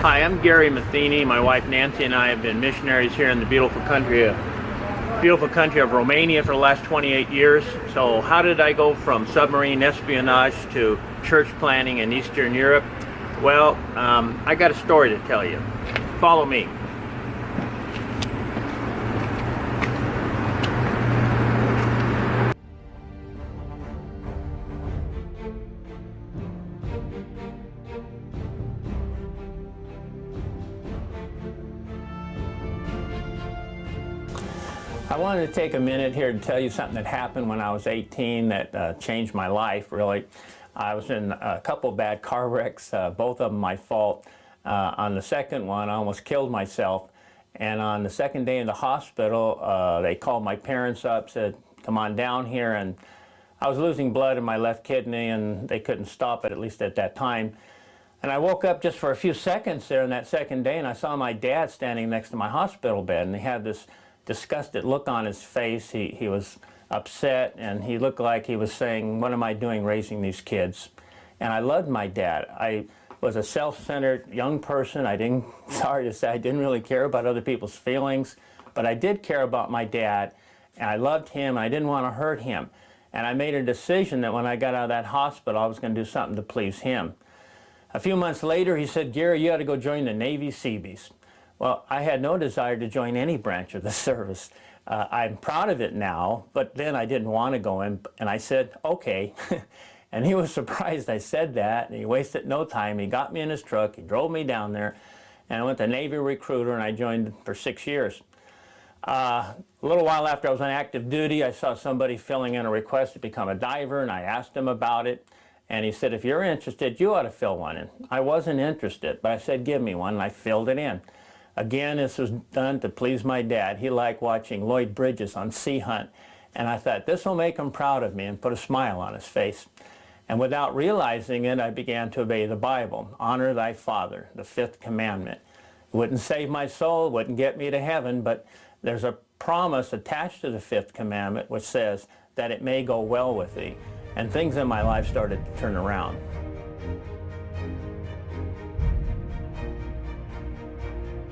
Hi, I'm Gary Matheny. My wife Nancy and I have been missionaries here in the beautiful country of Romania for the last 28 years. So how did I go from submarine espionage to church planting in Eastern Europe? Well, I got a story to tell you. Follow me. I wanted to take a minute here to tell you something that happened when I was 18 that changed my life, really. I was in a couple bad car wrecks, both of them my fault. On the second one, I almost killed myself. And on the second day in the hospital, they called my parents up, said, come on down here. And I was losing blood in my left kidney, and they couldn't stop it, at least at that time. And I woke up just for a few seconds there on that second day, and I saw my dad standing next to my hospital bed, and he had this disgusted look on his face. He was upset, and he looked like he was saying, what am I doing raising these kids? And I loved my dad. I was a self-centered young person. Sorry to say, I didn't really care about other people's feelings, but I did care about my dad, and I loved him, and I didn't want to hurt him. And I made a decision that when I got out of that hospital, I was going to do something to please him. A few months later, he said, Gary, you ought to go join the Navy Seabees. Well, I had no desire to join any branch of the service. I'm proud of it now, but then I didn't want to go in, and I said, okay. And he was surprised I said that, and he wasted no time. He got me in his truck, he drove me down there, and I went to Navy recruiter, and I joined for 6 years. A little while after I was on active duty, I saw somebody filling in a request to become a diver, and I asked him about it, and he said, if you're interested, you ought to fill one in. I wasn't interested, but I said, give me one, and I filled it in. Again, this was done to please my dad. He liked watching Lloyd Bridges on Sea Hunt, and I thought, this will make him proud of me and put a smile on his face. And without realizing it, I began to obey the Bible. Honor thy father, the 5th commandment. It wouldn't save my soul, wouldn't get me to heaven, but there's a promise attached to the 5th commandment which says that it may go well with thee. And things in my life started to turn around.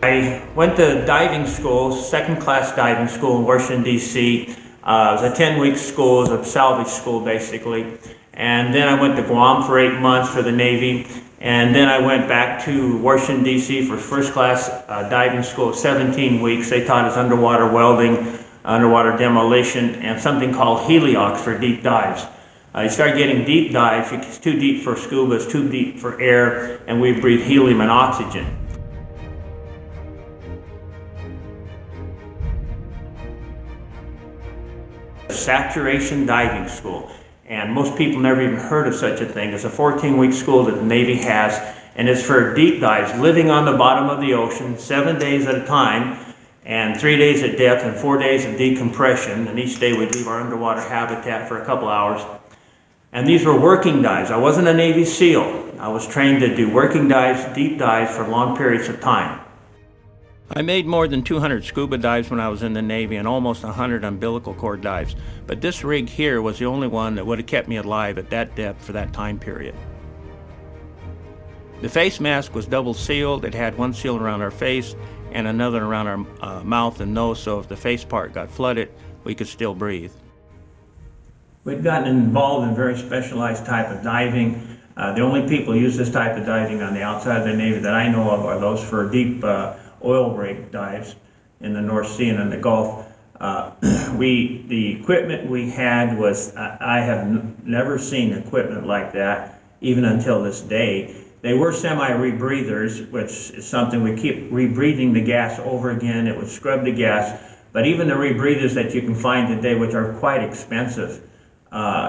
I went to diving school, second-class diving school in Washington, D.C. It was a 10-week school, it was a salvage school, basically. And then I went to Guam for 8 months for the Navy. And then I went back to Washington, D.C. for first-class diving school, 17 weeks. They taught us underwater welding, underwater demolition, and something called heliox for deep dives. You start getting deep dives, it's too deep for scuba, it's too deep for air, and we breathe helium and oxygen. Saturation diving school, and most people never even heard of such a thing. It's a 14-week school that the Navy has, and it's for deep dives, living on the bottom of the ocean 7 days at a time, and 3 days at depth and 4 days of decompression, and each day we'd leave our underwater habitat for a couple hours. And these were working dives. I wasn't a Navy SEAL. I was trained to do working dives, deep dives for long periods of time. I made more than 200 scuba dives when I was in the Navy and almost 100 umbilical cord dives, but this rig here was the only one that would have kept me alive at that depth for that time period. The face mask was double sealed. It had one seal around our face and another around our mouth and nose, so if the face part got flooded, we could still breathe. We'd gotten involved in very specialized type of diving. The only people who use this type of diving on the outside of the Navy that I know of are those for deep oil rig dives in the North Sea and in the Gulf. The equipment we had was, I have never seen equipment like that, even until this day. They were semi-rebreathers, which is something we keep rebreathing the gas over again. It would scrub the gas, but even the rebreathers that you can find today, which are quite expensive,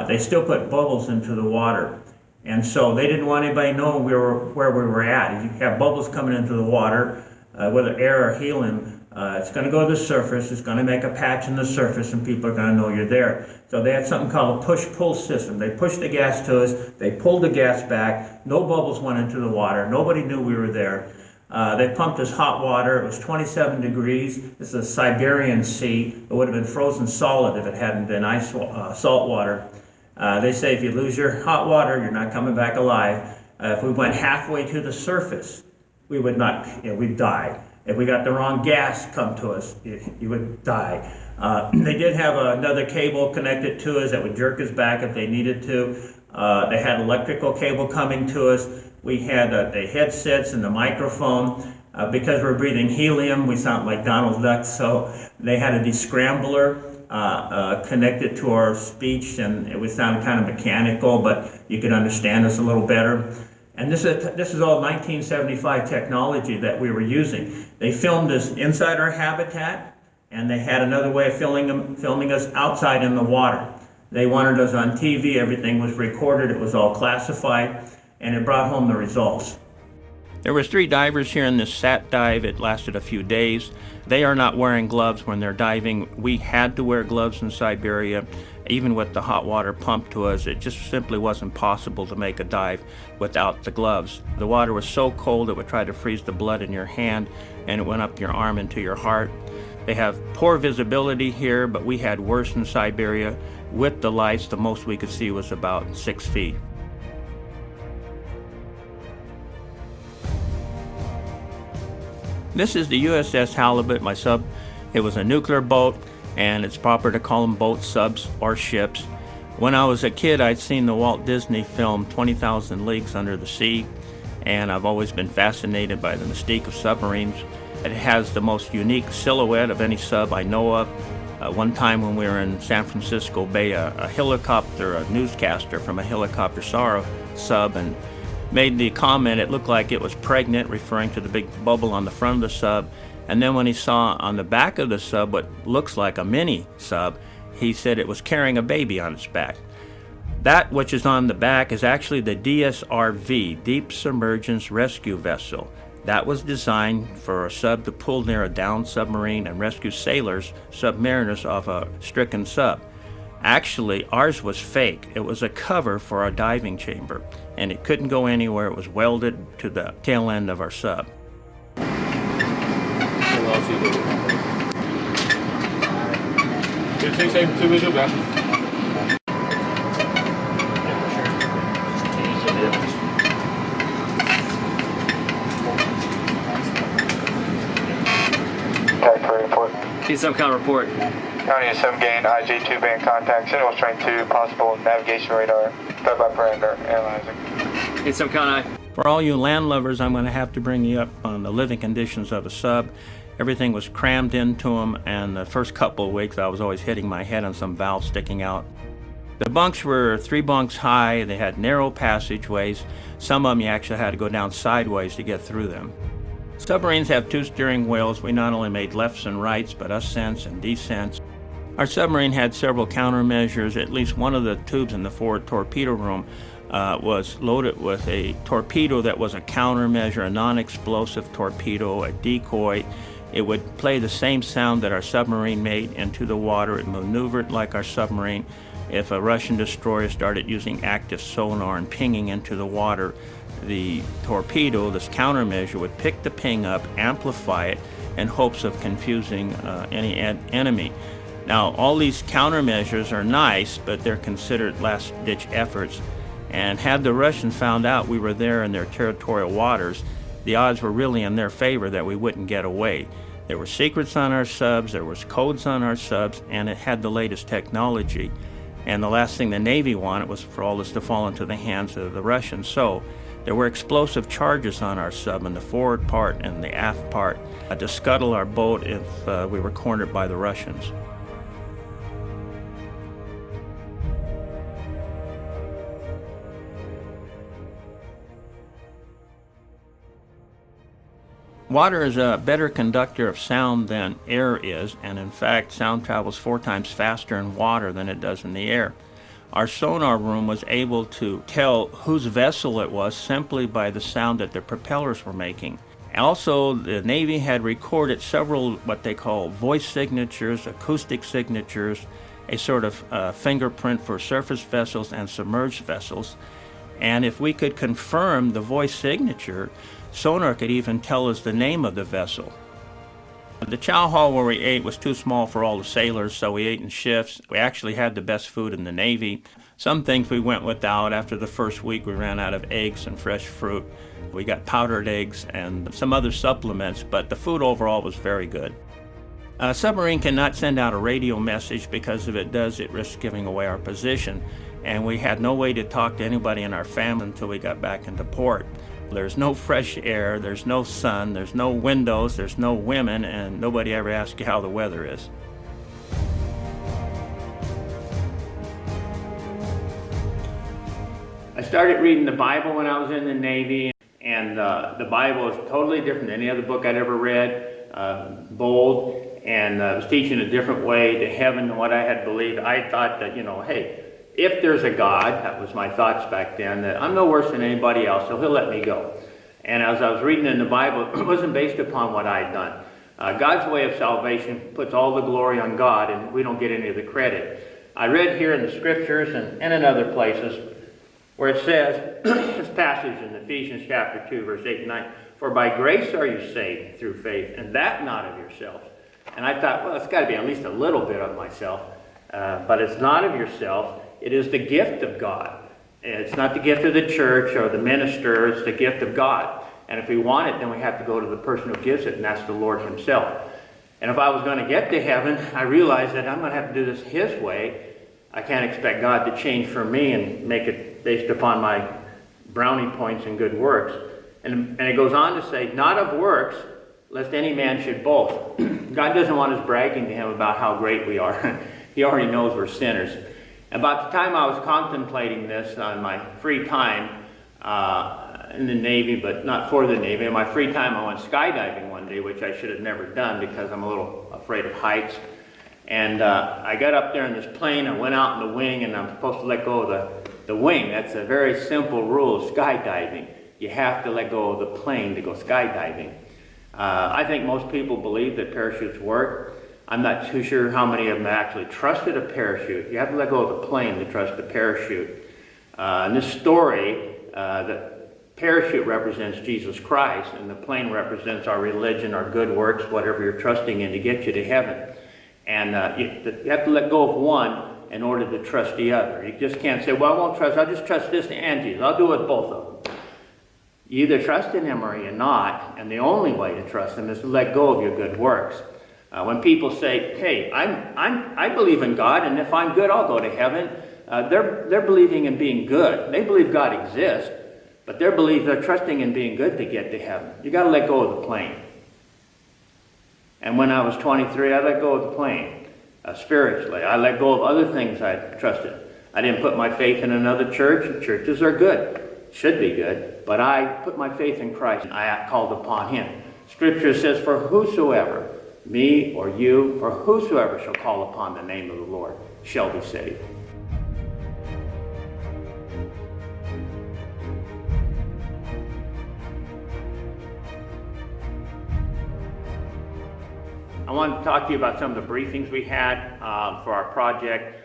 they still put bubbles into the water. And so they didn't want anybody to know where we were at. If you have bubbles coming into the water, whether air or helium, it's going to go to the surface, it's going to make a patch in the surface, and people are going to know you're there. So they had something called a push-pull system. They pushed the gas to us, they pulled the gas back, no bubbles went into the water, nobody knew we were there. They pumped us hot water, it was 27 degrees, this is a Siberian sea, it would have been frozen solid if it hadn't been salt water. They say if you lose your hot water, you're not coming back alive. If we went halfway to the surface, we would not, we'd die. If we got the wrong gas come to us, you would die. They did have another cable connected to us that would jerk us back if they needed to. They had electrical cable coming to us. We had the headsets and the microphone. Because we're breathing helium, we sound like Donald Duck, so they had a descrambler connected to our speech, and it would sound kind of mechanical, but you could understand us a little better. And this is all 1975 technology that we were using. They filmed us inside our habitat, and they had another way of filming us outside in the water. They wanted us on TV, everything was recorded, it was all classified, and it brought home the results. There was 3 divers here in this sat dive. It lasted a few days. They are not wearing gloves when they're diving. We had to wear gloves in Siberia. Even with the hot water pumped to us, it just simply wasn't possible to make a dive without the gloves. The water was so cold it would try to freeze the blood in your hand, and it went up your arm into your heart. They have poor visibility here, but we had worse in Siberia. With the lights, the most we could see was about 6 feet. This is the USS Halibut, my sub. It was a nuclear boat, and it's proper to call them boats, subs, or ships. When I was a kid, I'd seen the Walt Disney film 20,000 Leagues Under the Sea, and I've always been fascinated by the mystique of submarines. It has the most unique silhouette of any sub I know of. One time when we were in San Francisco Bay, a newscaster from a helicopter saw a sub and made the comment it looked like it was pregnant, referring to the big bubble on the front of the sub. And then when he saw on the back of the sub what looks like a mini sub, he said it was carrying a baby on its back. That which is on the back is actually the DSRV, Deep Submergence Rescue Vessel. That was designed for a sub to pull near a downed submarine and rescue sailors, submariners off a stricken sub. Actually, ours was fake. It was a cover for our diving chamber, and it couldn't go anywhere. It was welded to the tail end of our sub. Some kind of report. County is 7 gain, IJ2 band contact, Sentinel Train 2, possible navigation radar, threat by perimeter, analyzing. Need some kind of... For all you land lovers, I'm going to have to bring you up on the living conditions of a sub. Everything was crammed into them, and the first couple of weeks I was always hitting my head on some valve sticking out. The bunks were 3 bunks high. They had narrow passageways. Some of them you actually had to go down sideways to get through them. Submarines have 2 steering wheels. We not only made lefts and rights, but ascents and descents. Our submarine had several countermeasures. At least one of the tubes in the forward torpedo room was loaded with a torpedo that was a countermeasure, a non-explosive torpedo, a decoy. It would play the same sound that our submarine made into the water. It maneuvered like our submarine. If a Russian destroyer started using active sonar and pinging into the water, the torpedo, this countermeasure, would pick the ping up, amplify it, in hopes of confusing any enemy. Now, all these countermeasures are nice, but they're considered last-ditch efforts. And had the Russians found out we were there in their territorial waters, the odds were really in their favor that we wouldn't get away. There were secrets on our subs, there was codes on our subs, and it had the latest technology. And the last thing the Navy wanted was for all this to fall into the hands of the Russians. So there were explosive charges on our sub in the forward part and the aft part to scuttle our boat if we were cornered by the Russians. Water is a better conductor of sound than air is, and in fact, sound travels 4 times faster in water than it does in the air. Our sonar room was able to tell whose vessel it was simply by the sound that the propellers were making. Also, the Navy had recorded several what they call voice signatures, acoustic signatures, a sort of fingerprint for surface vessels and submerged vessels. And if we could confirm the voice signature, sonar could even tell us the name of the vessel. The chow hall where we ate was too small for all the sailors, so we ate in shifts. We actually had the best food in the Navy. Some things we went without. After the first week, we ran out of eggs and fresh fruit. We got powdered eggs and some other supplements, but the food overall was very good. A submarine cannot send out a radio message because if it does, it risks giving away our position. And we had no way to talk to anybody in our family until we got back into port. There's no fresh air, there's no sun, there's no windows, there's no women, and nobody ever asks you how the weather is. I started reading the Bible when I was in the Navy, and the Bible is totally different than any other book I'd ever read, bold, and was teaching a different way to heaven than what I had believed. I thought that, hey, if there's a God, that was my thoughts back then, that I'm no worse than anybody else, so he'll let me go. And as I was reading in the Bible, it wasn't based upon what I'd done. God's way of salvation puts all the glory on God, and we don't get any of the credit. I read here in the scriptures and in other places where it says, this passage in Ephesians chapter 2, verse 8 and 9, "For by grace are you saved through faith, and that not of yourselves." And I thought, well, it's got to be at least a little bit of myself. But it's not of yourself. It is the gift of God. It's not the gift of the church or the minister. It's the gift of God. And if we want it, then we have to go to the person who gives it, and that's the Lord himself. And if I was going to get to heaven, I realized that I'm going to have to do this his way. I can't expect God to change for me and make it based upon my brownie points and good works. And it goes on to say, "Not of works, lest any man should boast." God doesn't want us bragging to him about how great we are. He already knows we're sinners. About the time I was contemplating this on my free time in the Navy, but not for the Navy, in my free time I went skydiving one day, which I should have never done because I'm a little afraid of heights. And I got up there in this plane, I went out in the wing, and I'm supposed to let go of the wing. That's a very simple rule of skydiving. You have to let go of the plane to go skydiving. I think most people believe that parachutes work. I'm not too sure how many of them actually trusted a parachute. You have to let go of the plane to trust the parachute. In this story, the parachute represents Jesus Christ, and the plane represents our religion, our good works, whatever you're trusting in to get you to heaven. And you have to let go of one in order to trust the other. You just can't say, well, I won't trust, I'll just trust this and Jesus. I'll do it both of them. You either trust in him or you're not, and the only way to trust him is to let go of your good works. When people say, hey, I believe in God, and if I'm good, I'll go to heaven, they're believing in being good. They believe God exists, but they're trusting in being good to get to heaven. You got to let go of the plane. And when I was 23, I let go of the plane spiritually. I let go of other things I trusted. I didn't put my faith in another church. Churches are good, should be good, but I put my faith in Christ. I called upon him. Scripture says, "For whosoever," me or you, "for whosoever shall call upon the name of the Lord shall be saved." I wanted to talk to you about some of the briefings we had for our project.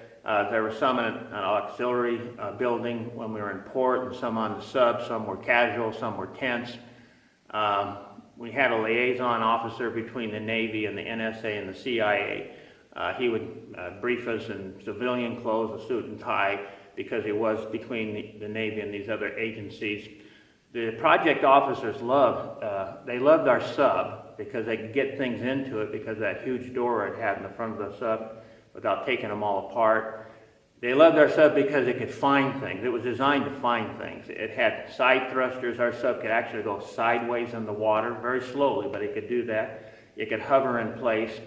There were some in an auxiliary building when we were in port, and some on the sub. Some were casual, some were tense. We had a liaison officer between the Navy and the NSA and the CIA. He would brief us in civilian clothes, a suit and tie, because he was between the Navy and these other agencies. The project officers loved our sub because they could get things into it because of that huge door it had in the front of the sub without taking them all apart. They loved our sub because it could find things. It was designed to find things. It had side thrusters. Our sub could actually go sideways in the water, very slowly, but it could do that. It could hover in place.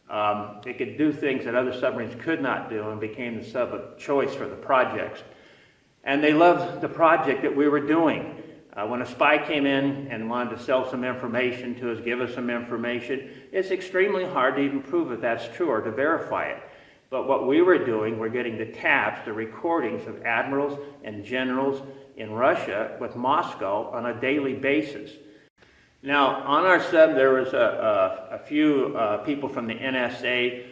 It could do things that other submarines could not do, and became the sub of choice for the projects. And they loved the project that we were doing. When a spy came in and wanted to sell some information to us, give us some information, it's extremely hard to even prove if that's true or to verify it. But what we were doing, we're getting the taps, the recordings of admirals and generals in Russia with Moscow on a daily basis. Now, on our sub, there was a few people from the NSA,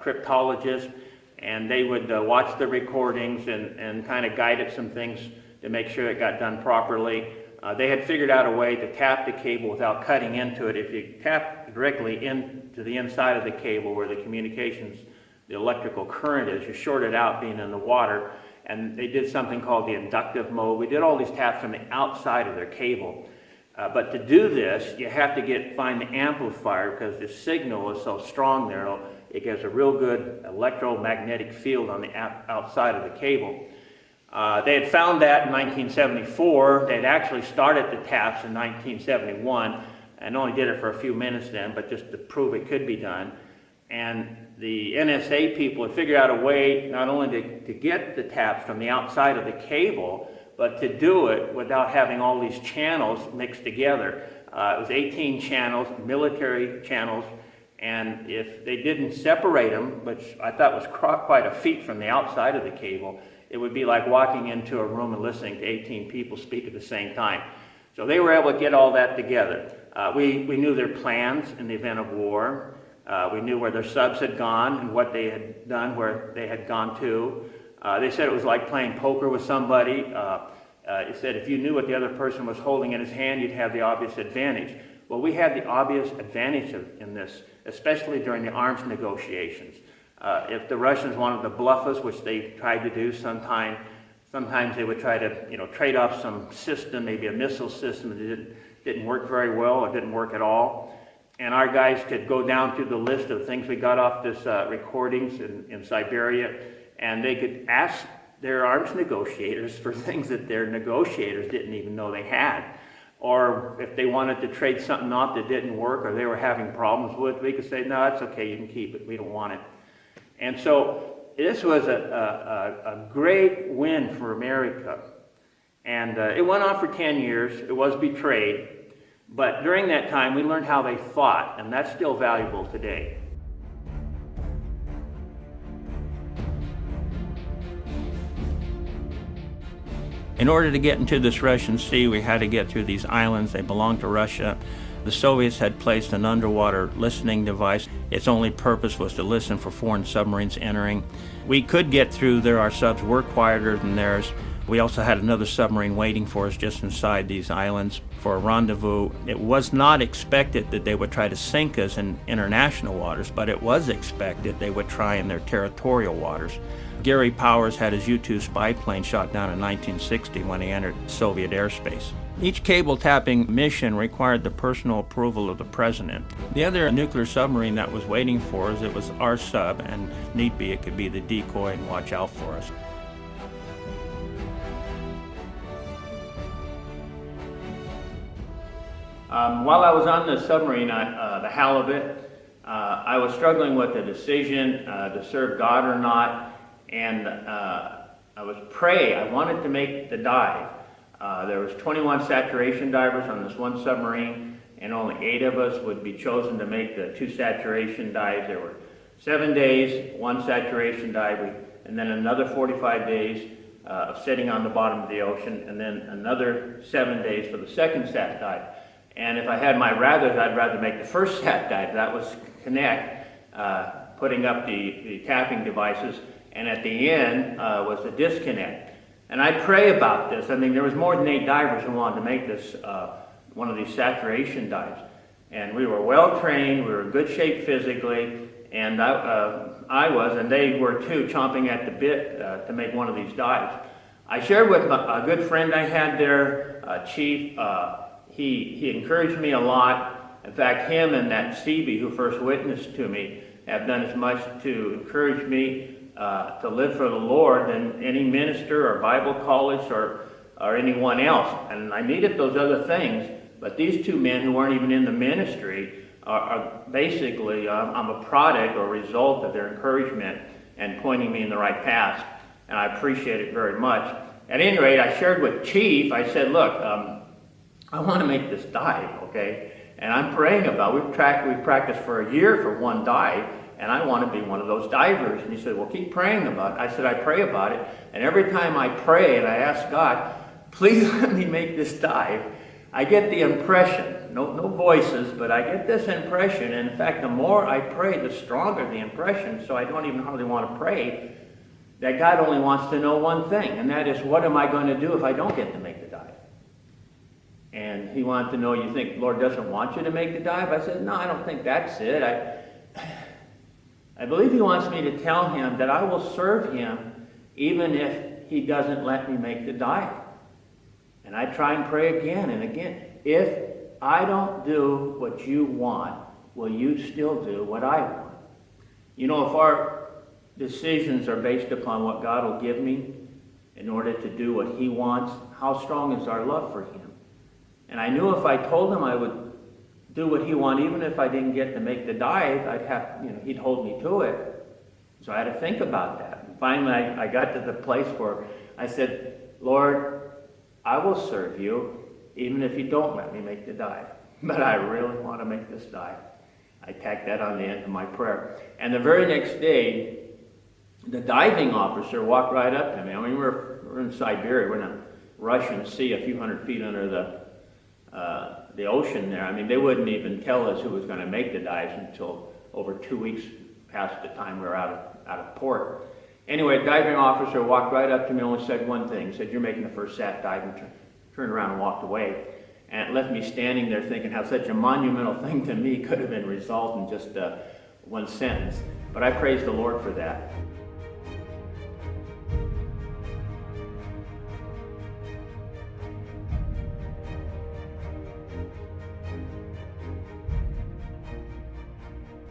cryptologists, and they would watch the recordings and kind of guided some things to make sure it got done properly. They had figured out a way to tap the cable without cutting into it. If you tap directly into the inside of the cable where the communications, the electrical current is, you short it out being in the water, and they did something called the inductive mode. We did all these taps from the outside of their cable. But to do this, you have to find the amplifier, because the signal is so strong there. It gives a real good electromagnetic field on the outside of the cable. They had found that in 1974. They had actually started the taps in 1971 and only did it for a few minutes then, but just to prove it could be done. And the NSA people had figured out a way not only to get the taps from the outside of the cable, but to do it without having all these channels mixed together. It was 18 channels, military channels, and if they didn't separate them, which I thought was quite a feat from the outside of the cable, it would be like walking into a room and listening to 18 people speak at the same time. So they were able to get all that together. We knew their plans in the event of war. We knew where their subs had gone and what they had done, where they had gone to. They said it was like playing poker with somebody. It said if you knew what the other person was holding in his hand, you'd have the obvious advantage. Well, we had the obvious advantage in this, especially during the arms negotiations. If the Russians wanted to bluff us, which they tried to do sometimes they would try to trade off some system, maybe a missile system that didn't work very well or didn't work at all. And our guys could go down through the list of things we got off this recordings in Siberia, and they could ask their arms negotiators for things that their negotiators didn't even know they had. Or if they wanted to trade something off that didn't work or they were having problems with, we could say, no, that's okay, you can keep it, we don't want it. And so this was a great win for America. And it went on for 10 years, it was betrayed, but during that time we learned how they fought, and that's still valuable today. In order to get into this Russian Sea, we had to get through these islands. They belonged to Russia. The Soviets had placed an underwater listening device. Its only purpose was to listen for foreign submarines entering. We could get through there. Our subs were quieter than theirs. We also had another submarine waiting for us just inside these islands for a rendezvous. It was not expected that they would try to sink us in international waters, but it was expected they would try in their territorial waters. Gary Powers had his U-2 spy plane shot down in 1960 when he entered Soviet airspace. Each cable tapping mission required the personal approval of the president. The other nuclear submarine that was waiting for us, it was our sub, and if need be, it could be the decoy and watch out for us. While I was on the submarine, the halibut, I was struggling with the decision to serve God or not. And I was praying. I wanted to make the dive. There was 21 saturation divers on this one submarine, and only 8 of us would be chosen to make the 2 saturation dives. There were 7 days, 1 saturation dive, and then another 45 days of sitting on the bottom of the ocean, and then another 7 days for the second sat dive. And if I had my rathers, I'd rather make the first sat dive. That was connect, putting up the tapping devices. And at the end was the disconnect. And I pray about this. I mean, there was more than 8 divers who wanted to make this one of these saturation dives. And we were well trained, we were in good shape physically, and I was, and they were too, chomping at the bit to make one of these dives. I shared with a good friend I had there, Chief. He encouraged me a lot. In fact, him and that CB who first witnessed to me have done as much to encourage me to live for the Lord than any minister or Bible college or anyone else. And I needed those other things, but these 2 men who weren't even in the ministry are basically, I'm a product or result of their encouragement and pointing me in the right path, and I appreciate it very much. At any rate, I shared with Chief, I said, look, I want to make this dive, okay? And I'm praying about it. We've practiced for a year for one dive, and I want to be one of those divers. And he said, well, keep praying about it. I said, I pray about it. And every time I pray and I ask God, please let me make this dive, I get the impression, no voices, but I get this impression. And in fact, the more I pray, the stronger the impression, so I don't even hardly want to pray, that God only wants to know one thing, and that is, what am I going to do if I don't get to make the dive? And he wanted to know, you think the Lord doesn't want you to make the dive? I said, no, I don't think that's it. I believe he wants me to tell him that I will serve him even if he doesn't let me make the dive. And I try and pray again and again. If I don't do what you want, will you still do what I want? You know, if our decisions are based upon what God will give me in order to do what he wants, how strong is our love for him? And I knew if I told him I would do what he wanted, even if I didn't get to make the dive, I'd have, he'd hold me to it. So I had to think about that. And finally, I got to the place where I said, Lord, I will serve you even if you don't let me make the dive. But I really want to make this dive. I tacked that on the end of my prayer. And the very next day, the diving officer walked right up to me. I mean, we're in Siberia. We're in a Russian sea a few hundred feet under the ocean there. I mean, they wouldn't even tell us who was going to make the dives until over 2 weeks past the time we were out of port. Anyway, the diving officer walked right up to me and only said one thing. He said, "You're making the first SAT dive," and turned around and walked away. And it left me standing there thinking how such a monumental thing to me could have been resolved in just one sentence. But I praise the Lord for that.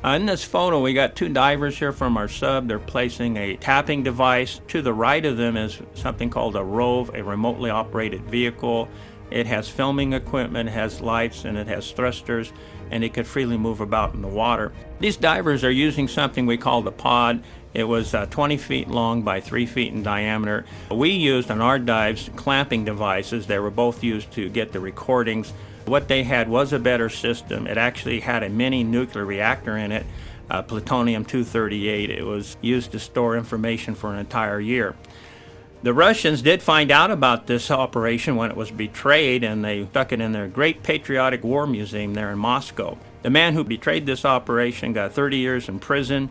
In this photo, we got two divers here from our sub. They're placing a tapping device. To the right of them is something called a ROVE, a remotely operated vehicle. It has filming equipment, it has lights, and it has thrusters, and it could freely move about in the water. These divers are using something we call the pod. It was 20 feet long by 3 feet in diameter. We used on our dives clamping devices. They were both used to get the recordings. What they had was a better system. It actually had a mini nuclear reactor in it, plutonium-238. It was used to store information for an entire year. The Russians did find out about this operation when it was betrayed, and they stuck it in their great patriotic war museum there in Moscow. The man who betrayed this operation got 30 years in prison.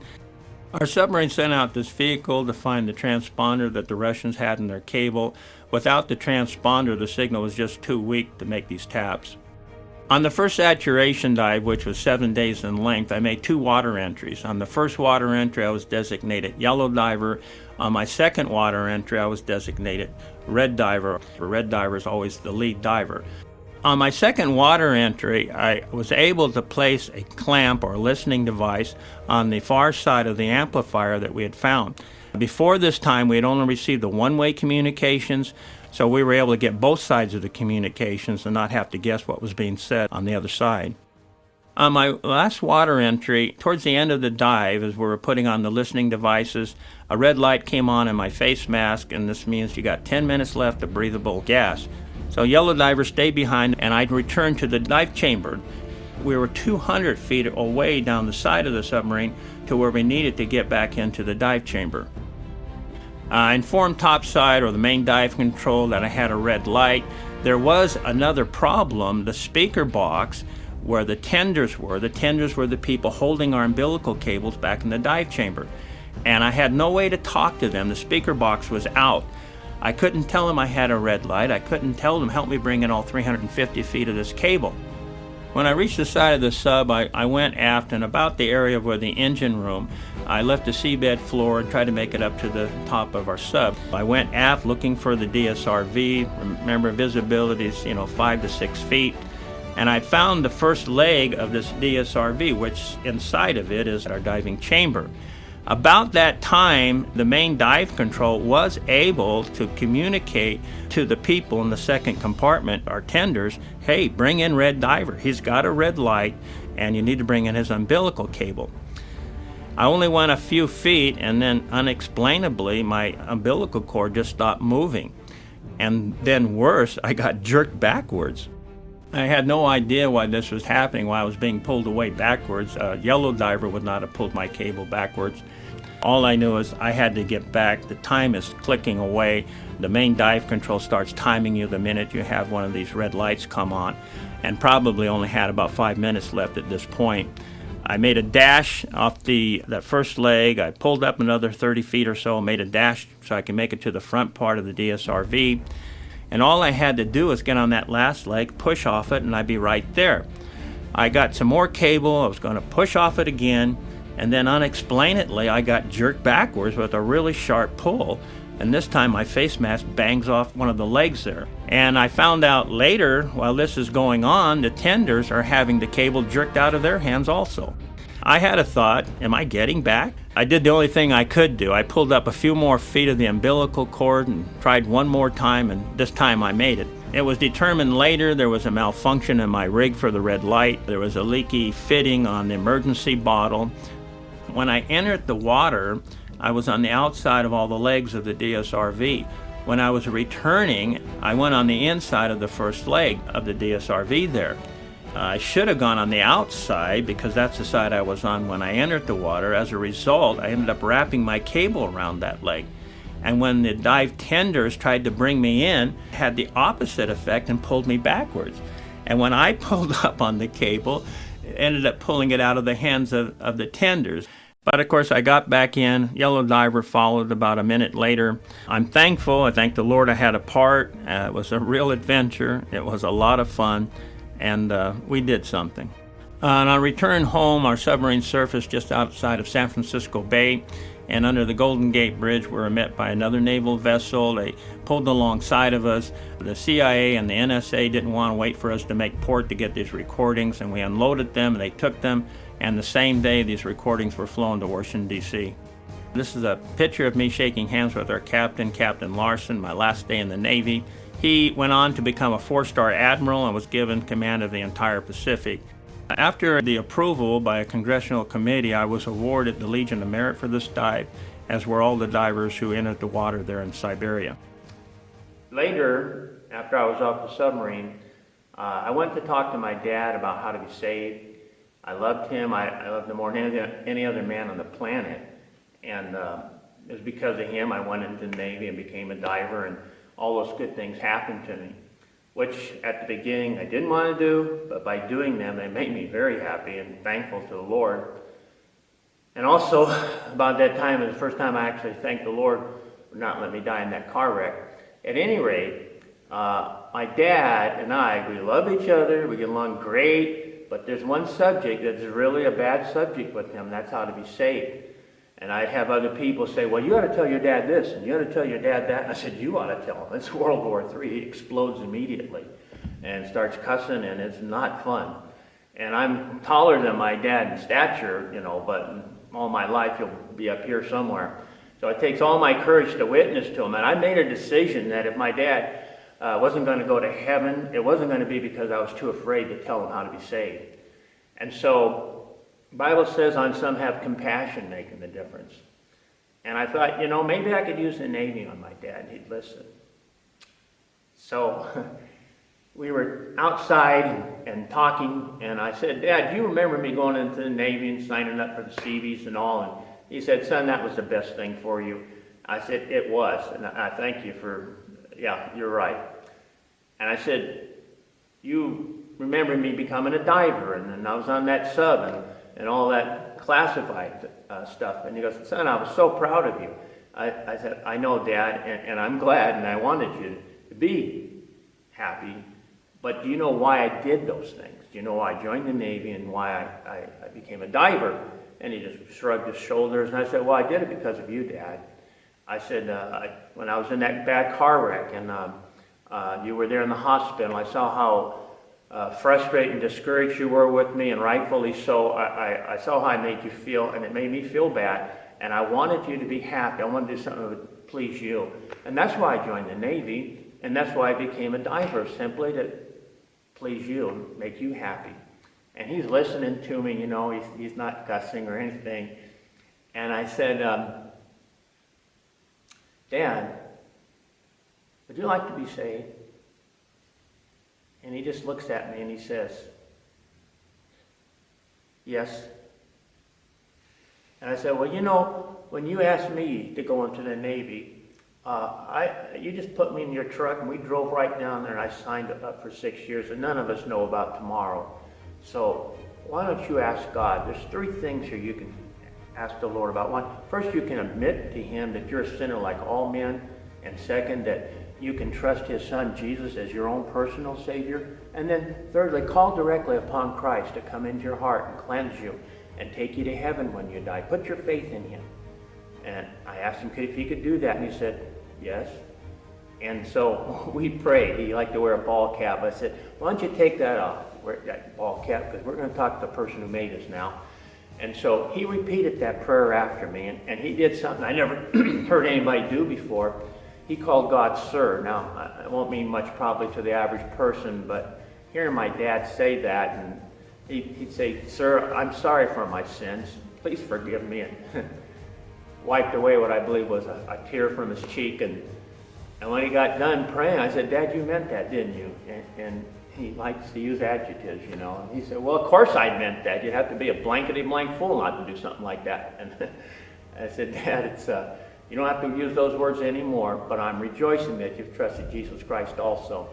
Our submarine sent out this vehicle to find the transponder that the Russians had in their cable. Without the transponder, the signal was just too weak to make these taps. On the first saturation dive, which was 7 days in length, I made 2 water entries. On the first water entry, I was designated yellow diver. On my second water entry, I was designated red diver. The red diver is always the lead diver. On my second water entry, I was able to place a clamp or listening device on the far side of the amplifier that we had found. Before this time, we had only received the one-way communications, so we were able to get both sides of the communications and not have to guess what was being said on the other side. On my last water entry, towards the end of the dive, as we were putting on the listening devices, a red light came on in my face mask, and this means you got 10 minutes left of breathable gas. So yellow divers stayed behind, and I'd returned to the dive chamber. We were 200 feet away down the side of the submarine to where we needed to get back into the dive chamber. I informed topside, or the main dive control, that I had a red light. There was another problem. The speaker box where the tenders were the people holding our umbilical cables back in the dive chamber. And I had no way to talk to them. The speaker box was out. I couldn't tell them I had a red light. I couldn't tell them, help me bring in all 350 feet of this cable. When I reached the side of the sub, I went aft, and about the area where the engine room, I left the seabed floor and tried to make it up to the top of our sub. I went aft looking for the DSRV. Remember, visibility is 5 to 6 feet. And I found the first leg of this DSRV, which inside of it is our diving chamber. About that time, the main dive control was able to communicate to the people in the second compartment, our tenders, hey, bring in red diver. He's got a red light, and you need to bring in his umbilical cable. I only went a few feet, and then unexplainably, my umbilical cord just stopped moving. And then worse, I got jerked backwards. I had no idea why this was happening, why I was being pulled away backwards. A yellow diver would not have pulled my cable backwards. All I knew is I had to get back. The time is clicking away. The main dive control starts timing you the minute you have one of these red lights come on, and probably only had about 5 minutes left at this point. I made a dash off that first leg. I pulled up another 30 feet or so, made a dash so I could make it to the front part of the DSRV. And all I had to do was get on that last leg, push off it, and I'd be right there. I got some more cable. I was going to push off it again, And then unexplainedly, I got jerked backwards with a really sharp pull. And this time my face mask bangs off one of the legs there. And I found out later, while this is going on, the tenders are having the cable jerked out of their hands also. I had a thought, am I getting back? I did the only thing I could do. I pulled up a few more feet of the umbilical cord and tried one more time, and this time I made it. It was determined later there was a malfunction in my rig for the red light. There was a leaky fitting on the emergency bottle. When I entered the water, I was on the outside of all the legs of the DSRV. When I was returning, I went on the inside of the first leg of the DSRV there. I should have gone on the outside because that's the side I was on when I entered the water. As a result, I ended up wrapping my cable around that leg. And when the dive tenders tried to bring me in, it had the opposite effect and pulled me backwards. And when I pulled up on the cable, it ended up pulling it out of the hands of the tenders. But of course, I got back in. Yellow Diver followed about a minute later. I'm thankful. I thank the Lord I had a part. It was a real adventure. It was a lot of fun, and we did something. On our return home, our submarine surfaced just outside of San Francisco Bay, and under the Golden Gate Bridge, we were met by another naval vessel. They pulled alongside of us. The CIA and the NSA didn't want to wait for us to make port to get these recordings, and we unloaded them, and they took them. And the same day, these recordings were flown to Washington, D.C. This is a picture of me shaking hands with our captain, Captain Larson, my last day in the Navy. He went on to become a 4-star admiral and was given command of the entire Pacific. After the approval by a congressional committee, I was awarded the Legion of Merit for this dive, as were all the divers who entered the water there in Siberia. Later, after I was off the submarine, I went to talk to my dad about how to be saved. I loved him. I loved him more than any other man on the planet. And it was because of him I went into the Navy and became a diver, and all those good things happened to me, which at the beginning I didn't want to do, but by doing them, they made me very happy and thankful to the Lord. And also, about that time, it was the first time I actually thanked the Lord for not letting me die in that car wreck. At any rate, my dad and I, we love each other, we get along great. But there's one subject that's really a bad subject with him, that's how to be saved. And I'd have other people say, well, you ought to tell your dad this, and you ought to tell your dad that. And I said, you ought to tell him. It's World War III. He explodes immediately and starts cussing, and it's not fun. And I'm taller than my dad in stature, but all my life he'll be up here somewhere. So it takes all my courage to witness to him. And I made a decision that if my dad wasn't going to go to heaven, it wasn't going to be because I was too afraid to tell him how to be saved. And so the Bible says on some have compassion making the difference. And I thought, maybe I could use the Navy on my dad, and he'd listen. So we were outside and talking, and I said, Dad, do you remember me going into the Navy and signing up for the Seabees and all? And he said, son, that was the best thing for you. I said, it was, and I thank you for, yeah, you're right. And I said, you remember me becoming a diver, and then I was on that sub and all that classified stuff. And he goes, son, I was so proud of you. I said, I know, Dad, and I'm glad, and I wanted you to be happy. But do you know why I did those things? Do you know why I joined the Navy and why I became a diver? And he just shrugged his shoulders, and I said, well, I did it because of you, Dad. I said, when I was in that bad car wreck, and you were there in the hospital, I saw how frustrated and discouraged you were with me, and rightfully so. I saw how I made you feel, and it made me feel bad, and I wanted you to be happy. I wanted to do something that would please you. And that's why I joined the Navy, and that's why I became a diver, simply to please you and make you happy. And he's listening to me, he's not cussing or anything. And I said, Dad, would you like to be saved? And he just looks at me and he says, yes. And I said, well, when you asked me to go into the Navy, you just put me in your truck and we drove right down there, and I signed up for 6 years, and none of us know about tomorrow. So why don't you ask God? There's 3 things here you can ask the Lord about. One, first, you can admit to him that you're a sinner like all men. And second, that you can trust his son Jesus as your own personal Savior. And then thirdly, call directly upon Christ to come into your heart and cleanse you and take you to heaven when you die. Put your faith in him. And I asked him if he could do that, and he said, yes. And so we prayed. He liked to wear a ball cap. I said, why don't you take that off, wear that ball cap, because we're going to talk to the person who made us now. And so he repeated that prayer after me, and he did something I never heard anybody do before. He called God Sir. Now, it won't mean much probably to the average person, but hearing my dad say that, and he'd say, Sir, I'm sorry for my sins. Please forgive me. And wiped away what I believe was a tear from his cheek. And when he got done praying, I said, Dad, you meant that, didn't you? And he likes to use adjectives, you know. And he said, well, of course I meant that. You'd have to be a blankety-blank fool not to do something like that. And I said, Dad, it's you don't have to use those words anymore, but I'm rejoicing that you've trusted Jesus Christ also.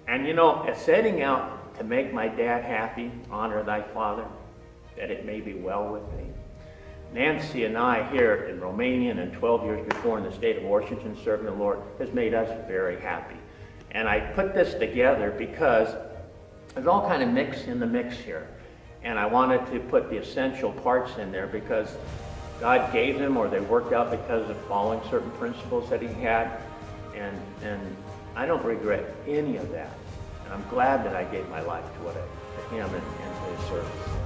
And you know, setting out to make my dad happy, honor thy father, that it may be well with me. Nancy and I here in Romania and 12 years before in the state of Washington serving the Lord has made us very happy. And I put this together because there's all kind of mix in the mix here. And I wanted to put the essential parts in there because God gave them, or they worked out because of following certain principles that he had. And I don't regret any of that. And I'm glad that I gave my life to him and to his service.